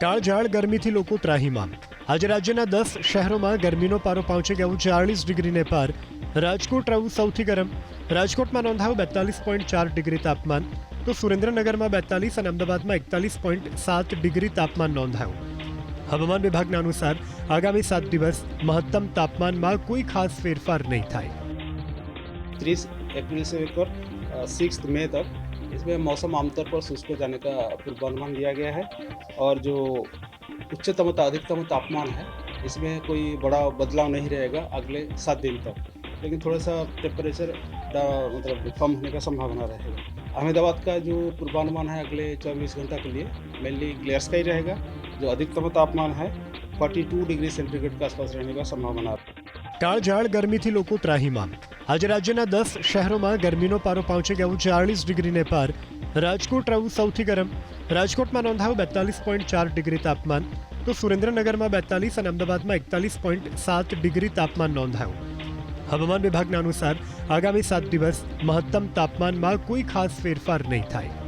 કાળઝાળ ગરમીથી લોકો ત્રાહીમામ। આજે રાજ્યના 10 શહેરોમાં ગરમીનો પારો પહોંચી ગયો 40 ડિગ્રીને પાર। રાજકોટ રહ્યું સૌથી ગરમ। રાજકોટમાં નોંધાયું 42.4 ડિગ્રી તાપમાન, તો સુરેન્દ્રનગરમાં 42 અને અમદાવાદમાં 41.7 ડિગ્રી તાપમાન નોંધાયું। હવામાન વિભાગના અનુસાર આગામી 7 દિવસ મહત્તમ તાપમાનમાં કોઈ ખાસ ફેરફાર નહીં થાય। 30 अप्रैल से लेकर 6 मई तक इसमें मौसम आमतौर पर शुष्क हो जाने का पूर्वानुमान लिया गया है और जो उच्चतम तथा अधिकतम तापमान है इसमें कोई बड़ा बदलाव नहीं रहेगा अगले 7 दिन तक, लेकिन थोड़ा सा टेम्परेचर मतलब कम होने का संभावना रहेगा। अहमदाबाद का जो पूर्वानुमान है अगले 24 घंटा के लिए मेनली क्लियर स्काई रहेगा। जो अधिकतम तापमान है 42 डिग्री सेंटीग्रेड के आसपास रहने का संभावना है। કાળઝાળ ગરમીથી લોકો ત્રાહીમામ। આજે રાજ્યના 10 શહેરોમાં ગરમીનો પારો પહોંચી ગયો 40 ડિગ્રીને પાર। રાજકોટ રહ્યું સૌથી ગરમ। રાજકોટમાં નોંધાયું 42.4 ડિગ્રી તાપમાન, તો સુરેન્દ્રનગરમાં 42 અને અમદાવાદમાં 41.7 ડિગ્રી તાપમાન નોંધાયું। હવામાન વિભાગના અનુસાર આગામી 7 દિવસ મહત્તમ તાપમાનમાં કોઈ ખાસ ફેરફાર નહીં થાય।